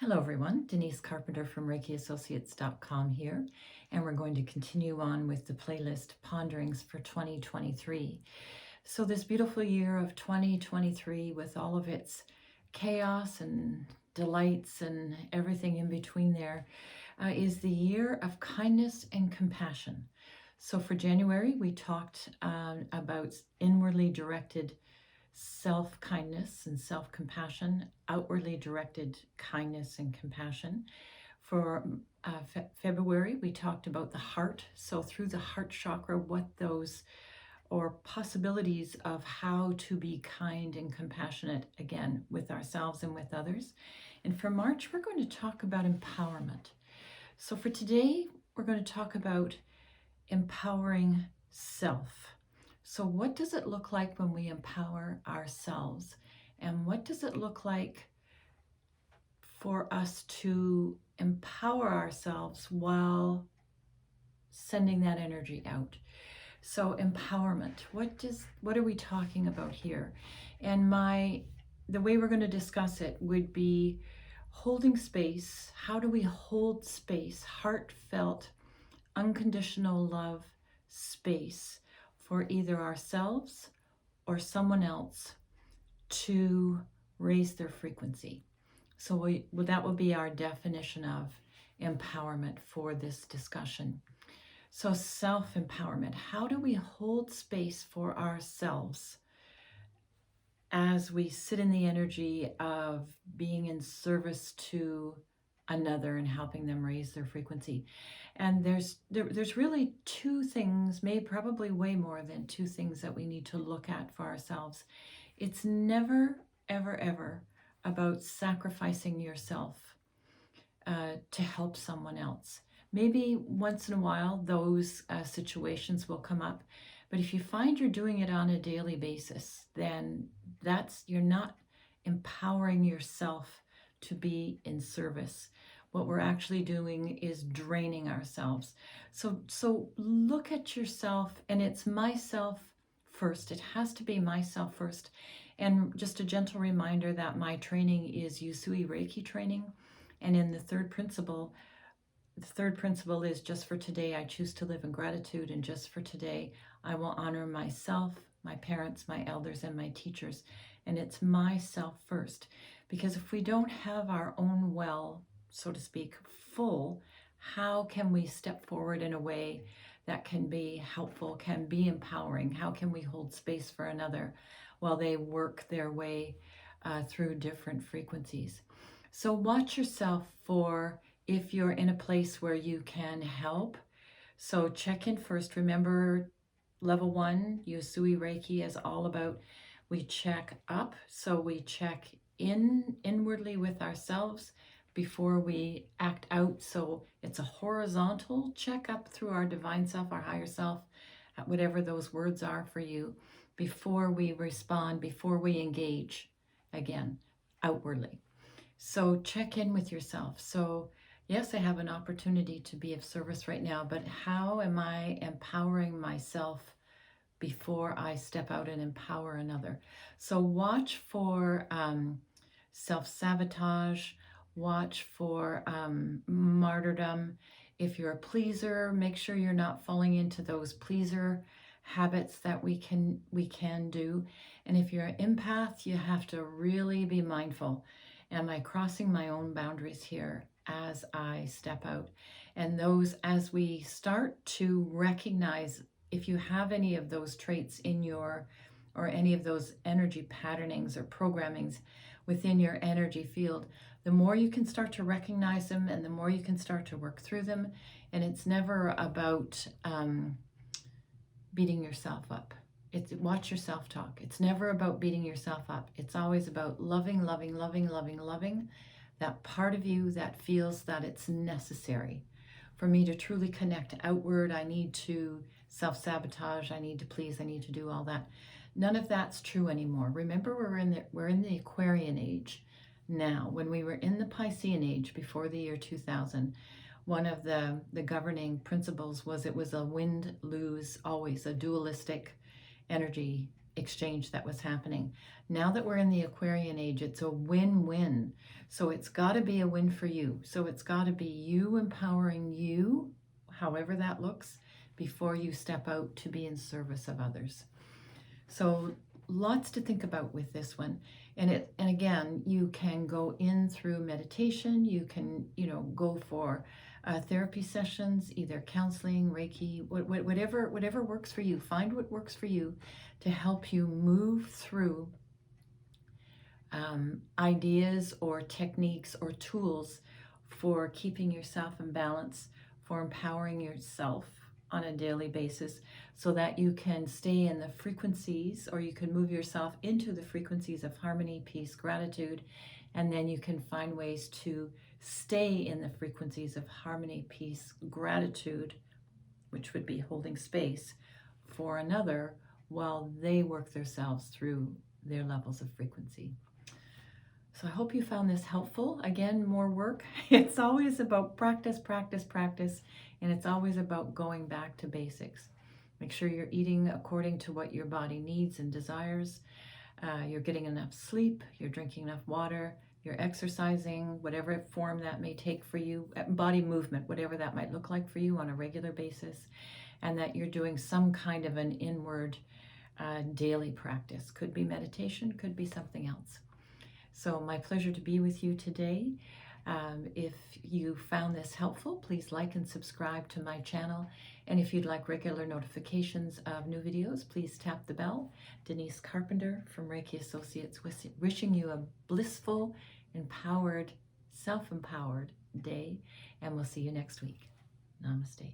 Hello everyone, Denise Carpenter from ReikiAssociates.com here, and we're going to continue on with the playlist Ponderings for 2023. So this beautiful year of 2023 with all of its chaos and delights and everything in between there is the year of kindness and compassion. So for January, we talked about inwardly directed self-kindness and self-compassion, outwardly directed kindness and compassion. For February, we talked about the heart. So through the heart chakra, what those or possibilities of how to be kind and compassionate again with ourselves and with others. And for March, we're going to talk about empowerment. So for today, we're going to talk about empowering self. So what does it look like when we empower ourselves? And what does it look like for us to empower ourselves while sending that energy out? So empowerment, what are we talking about here? And the way we're going to discuss it would be holding space. How do we hold space, heartfelt, unconditional love space for either ourselves or someone else to raise their frequency? So that will be our definition of empowerment for this discussion. So self-empowerment, how do we hold space for ourselves as we sit in the energy of being in service to another and helping them raise their frequency? And there's really two things, maybe probably way more than two things that we need to look at for ourselves. It's never, ever, ever about sacrificing yourself to help someone else. Maybe once in a while those situations will come up, but if you find you're doing it on a daily basis, then you're not empowering yourself to be in service. What we're actually doing is draining ourselves. So look at yourself, and it's myself first. It has to be myself first. And just a gentle reminder that my training is Usui Reiki training. And in the third principle is just for today, I choose to live in gratitude. And just for today, I will honor myself, my parents, my elders, and my teachers. And it's myself first. Because if we don't have our own well, so to speak, full, how can we step forward in a way that can be helpful, can be empowering? How can we hold space for another while they work their way through different frequencies? So watch yourself for if you're in a place where you can help. So check in first. Remember, level 1, Usui Reiki is all about we check up. So we check inwardly with ourselves before we act out. So it's a horizontal checkup through our divine self, our higher self, whatever those words are for you, before we respond, before we engage again outwardly. So check in with yourself. So yes, I have an opportunity to be of service right now, but how am I empowering myself before I step out and empower another? So watch for self-sabotage, watch for martyrdom. If you're a pleaser, make sure you're not falling into those pleaser habits that we can do. And if you're an empath, you have to really be mindful. Am I crossing my own boundaries here as I step out? And those, as we start to recognize if you have any of those traits in your, or any of those energy patternings or programmings within your energy field, the more you can start to recognize them and the more you can start to work through them. And it's never about beating yourself up. Watch your self-talk. It's never about beating yourself up. It's always about loving, loving, loving, loving, loving that part of you that feels that it's necessary. For me to truly connect outward, I need to self-sabotage, I need to please, I need to do all that. None of that's true anymore. Remember, we're in the Aquarian age now. When we were in the Piscean age before the year 2000, one of the governing principles was it was a win-lose, always a dualistic energy exchange that was happening. Now that we're in the Aquarian age, it's a win-win. So it's got to be a win for you. So it's got to be you empowering you, however that looks, before you step out to be in service of others. So lots to think about with this one. And again, you can go in through meditation. You can, go for therapy sessions, either counseling, Reiki, whatever works for you. Find what works for you to help you move through ideas or techniques or tools for keeping yourself in balance, for empowering yourself on a daily basis, so that you can stay in the frequencies, or you can move yourself into the frequencies of harmony, peace, gratitude, and then you can find ways to stay in the frequencies of harmony, peace, gratitude, which would be holding space for another while they work themselves through their levels of frequency. So I hope you found this helpful. Again, more work. It's always about practice, practice, practice, and it's always about going back to basics. Make sure you're eating according to what your body needs and desires. You're getting enough sleep, you're drinking enough water, you're exercising, whatever form that may take for you, body movement, whatever that might look like for you on a regular basis, and that you're doing some kind of an inward daily practice. Could be meditation, could be something else. So my pleasure to be with you today. If you found this helpful, please like and subscribe to my channel. And if you'd like regular notifications of new videos, please tap the bell. Denise Carpenter from Reiki Associates, wishing you a blissful, empowered, self-empowered day. And we'll see you next week. Namaste.